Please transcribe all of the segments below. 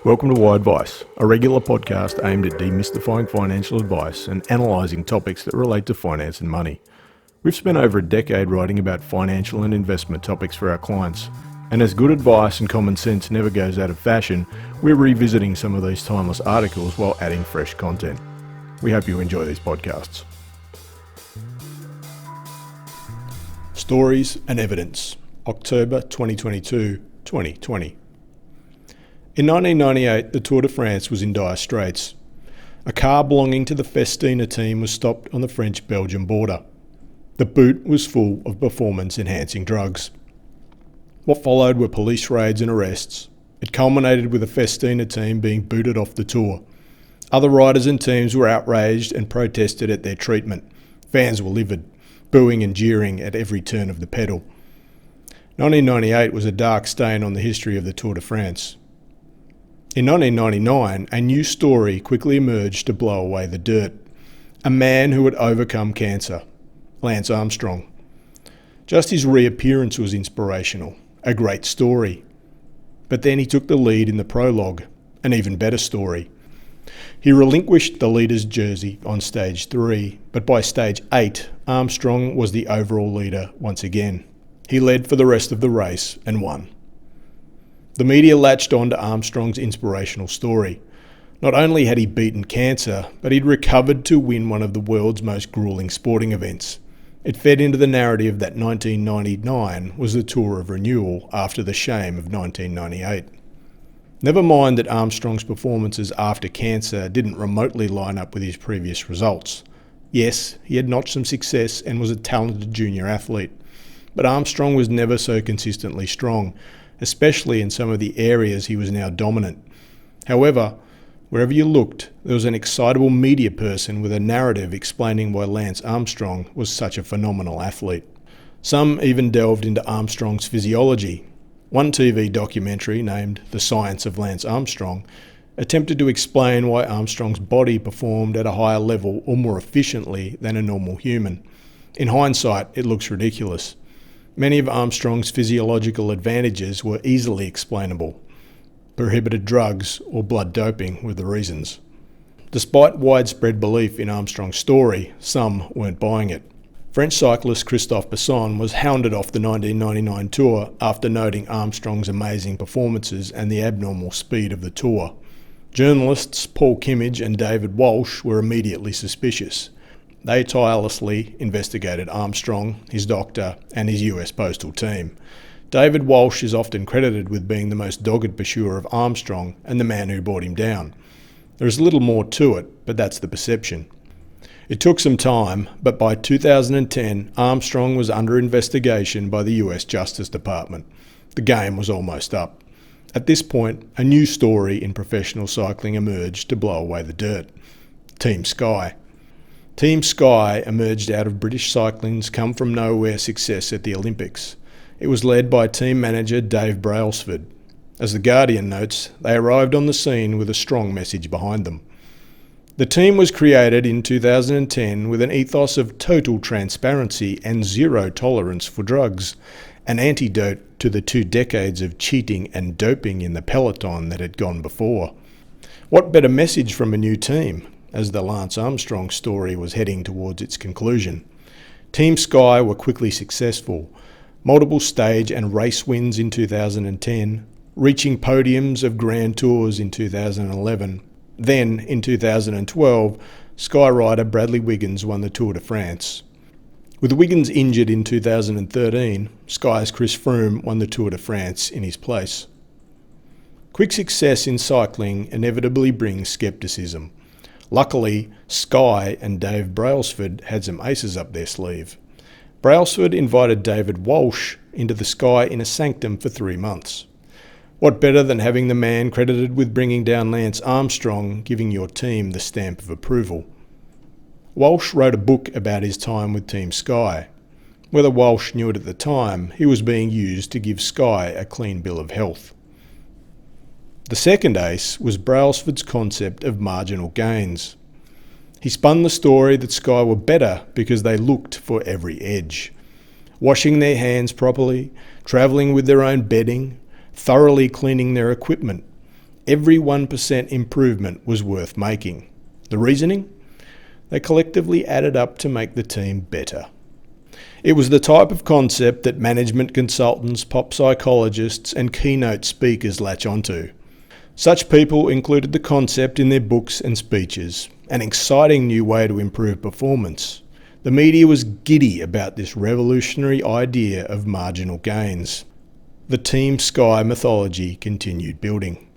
Welcome to Why Advice, a regular podcast aimed at demystifying financial advice and analysing topics that relate to finance and money. We've spent over a decade writing about financial and investment topics for our clients, and as good advice and common sense never goes out of fashion, we're revisiting some of these timeless articles while adding fresh content. We hope you enjoy these podcasts. Stories and Evidence, October 2022-2020. In 1998, the Tour de France was in dire straits. A car belonging to the Festina team was stopped on the French-Belgian border. The boot was full of performance-enhancing drugs. What followed were police raids and arrests. It culminated with the Festina team being booted off the Tour. Other riders and teams were outraged and protested at their treatment. Fans were livid, booing and jeering at every turn of the pedal. 1998 was a dark stain on the history of the Tour de France. In 1999, a new story quickly emerged to blow away the dirt. A man who had overcome cancer, Lance Armstrong. Just his reappearance was inspirational, a great story. But then he took the lead in the prologue, an even better story. He relinquished the leader's jersey on stage 3, but by stage 8, Armstrong was the overall leader once again. He led for the rest of the race and won. The media latched on to Armstrong's inspirational story. Not only had he beaten cancer, but he'd recovered to win one of the world's most grueling sporting events. It fed into the narrative that 1999 was the tour of renewal after the shame of 1998. Never mind that Armstrong's performances after cancer didn't remotely line up with his previous results. Yes, he had notched some success and was a talented junior athlete, but Armstrong was never so consistently strong, especially in some of the areas he was now dominant. However, wherever you looked, there was an excitable media person with a narrative explaining why Lance Armstrong was such a phenomenal athlete. Some even delved into Armstrong's physiology. One TV documentary, named The Science of Lance Armstrong, attempted to explain why Armstrong's body performed at a higher level or more efficiently than a normal human. In hindsight, it looks ridiculous. Many of Armstrong's physiological advantages were easily explainable. Prohibited drugs or blood doping were the reasons. Despite widespread belief in Armstrong's story, some weren't buying it. French cyclist Christophe Besson was hounded off the 1999 Tour after noting Armstrong's amazing performances and the abnormal speed of the Tour. Journalists Paul Kimmage and David Walsh were immediately suspicious. They tirelessly investigated Armstrong, his doctor, and his US postal team. David Walsh is often credited with being the most dogged pursuer of Armstrong and the man who brought him down. There is little more to it, but that's the perception. It took some time, but by 2010, Armstrong was under investigation by the US Justice Department. The game was almost up. At this point, a new story in professional cycling emerged to blow away the dirt. Team Sky. Team Sky emerged out of British cycling's come-from-nowhere success at the Olympics. It was led by team manager Dave Brailsford. As The Guardian notes, they arrived on the scene with a strong message behind them. The team was created in 2010 with an ethos of total transparency and zero tolerance for drugs, an antidote to the 2 decades of cheating and doping in the peloton that had gone before. What better message from a new team, as the Lance Armstrong story was heading towards its conclusion? Team Sky were quickly successful. Multiple stage and race wins in 2010, reaching podiums of Grand Tours in 2011. Then, in 2012, Sky rider Bradley Wiggins won the Tour de France. With Wiggins injured in 2013, Sky's Chris Froome won the Tour de France in his place. Quick success in cycling inevitably brings skepticism. Luckily, Sky and Dave Brailsford had some aces up their sleeve. Brailsford invited David Walsh into the Sky Inner Sanctum for 3 months. What better than having the man credited with bringing down Lance Armstrong giving your team the stamp of approval? Walsh wrote a book about his time with Team Sky. Whether Walsh knew it at the time, he was being used to give Sky a clean bill of health. The second ace was Brailsford's concept of marginal gains. He spun the story that Sky were better because they looked for every edge. Washing their hands properly, travelling with their own bedding, thoroughly cleaning their equipment. Every 1% improvement was worth making. The reasoning? They collectively added up to make the team better. It was the type of concept that management consultants, pop psychologists, and keynote speakers latch onto. Such people included the concept in their books and speeches, an exciting new way to improve performance. The media was giddy about this revolutionary idea of marginal gains. The Team Sky mythology continued building.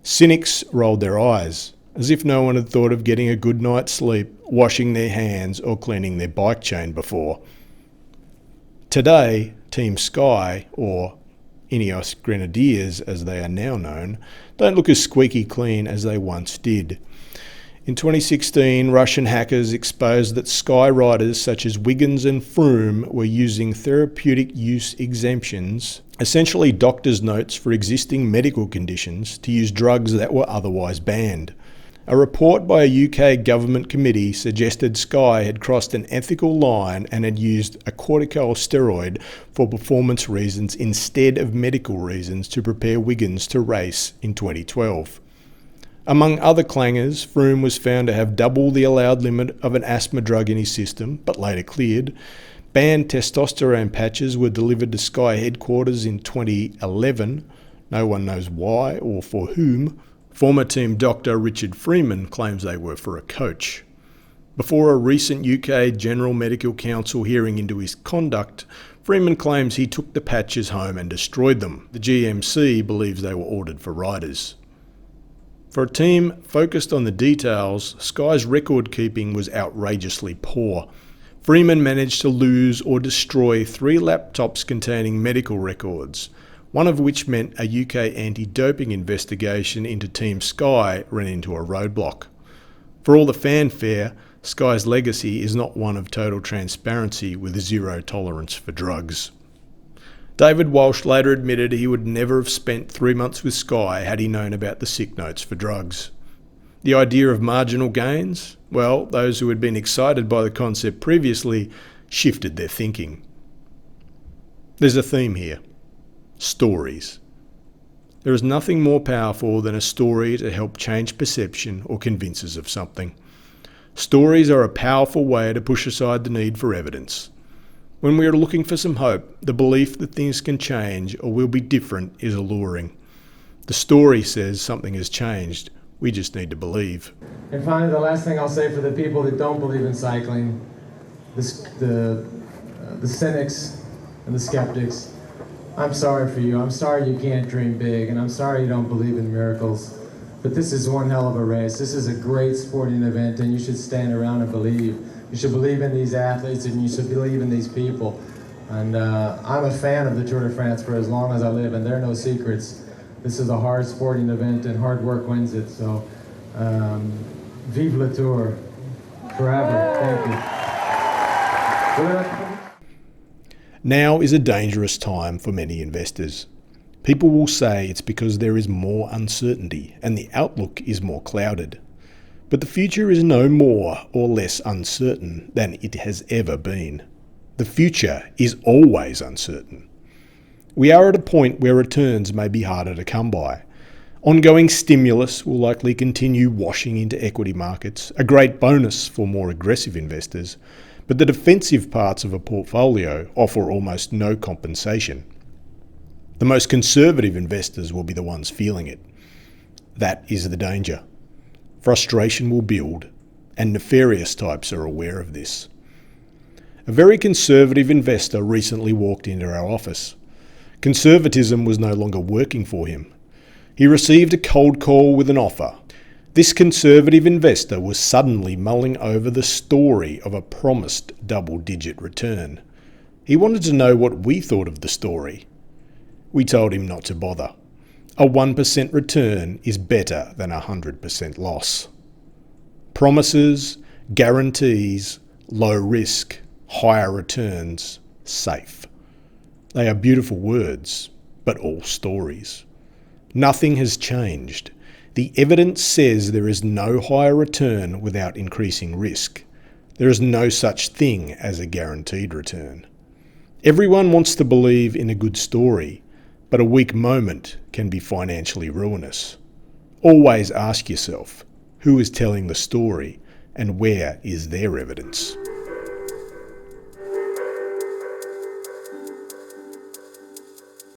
Cynics rolled their eyes, as if no one had thought of getting a good night's sleep, washing their hands, or cleaning their bike chain before. Today, Team Sky, or Ineos Grenadiers as they are now known, don't look as squeaky clean as they once did. In 2016, Russian hackers exposed that Sky riders such as Wiggins and Froome were using therapeutic use exemptions, essentially doctor's notes for existing medical conditions, to use drugs that were otherwise banned. A report by a UK government committee suggested Sky had crossed an ethical line and had used a corticosteroid for performance reasons instead of medical reasons to prepare Wiggins to race in 2012. Among other clangers, Froome was found to have double the allowed limit of an asthma drug in his system, but later cleared. Banned testosterone patches were delivered to Sky headquarters in 2011. No one knows why or for whom. Former team doctor Richard Freeman claims they were for a coach. Before a recent UK General Medical Council hearing into his conduct, Freeman claims he took the patches home and destroyed them. The GMC believes they were ordered for riders. For a team focused on the details, Sky's record keeping was outrageously poor. Freeman managed to lose or destroy 3 laptops containing medical records, one of which meant a UK anti-doping investigation into Team Sky ran into a roadblock. For all the fanfare, Sky's legacy is not one of total transparency with zero tolerance for drugs. David Walsh later admitted he would never have spent 3 months with Sky had he known about the sick notes for drugs. The idea of marginal gains? Well, those who had been excited by the concept previously shifted their thinking. There's a theme here. Stories. There is nothing more powerful than a story to help change perception or convince us of something. Stories are a powerful way to push aside the need for evidence. When we are looking for some hope, the belief that things can change or will be different is alluring. The story says something has changed. We just need to believe. And finally, the last thing I'll say for the people that don't believe in cycling, the cynics and the skeptics, I'm sorry for you. I'm sorry you can't dream big, and I'm sorry you don't believe in miracles. But this is one hell of a race. This is a great sporting event, and you should stand around and believe. You should believe in these athletes, and you should believe in these people. And I'm a fan of the Tour de France for as long as I live, and there are no secrets. This is a hard sporting event, and hard work wins it. So, vive le Tour, forever. Thank you. Now is a dangerous time for many investors. People will say it's because there is more uncertainty and the outlook is more clouded. But the future is no more or less uncertain than it has ever been. The future is always uncertain. We are at a point where returns may be harder to come by. Ongoing stimulus will likely continue washing into equity markets, a great bonus for more aggressive investors, but the defensive parts of a portfolio offer almost no compensation. The most conservative investors will be the ones feeling it. That is the danger. Frustration will build, and nefarious types are aware of this. A very conservative investor recently walked into our office. Conservatism was no longer working for him. He received a cold call with an offer. This conservative investor was suddenly mulling over the story of a promised double-digit return. He wanted to know what we thought of the story. We told him not to bother. A 1% return is better than a 100% loss. Promises, guarantees, low risk, higher returns, safe. They are beautiful words, but all stories. Nothing has changed. The evidence says there is no higher return without increasing risk. There is no such thing as a guaranteed return. Everyone wants to believe in a good story, but a weak moment can be financially ruinous. Always ask yourself, who is telling the story and where is their evidence?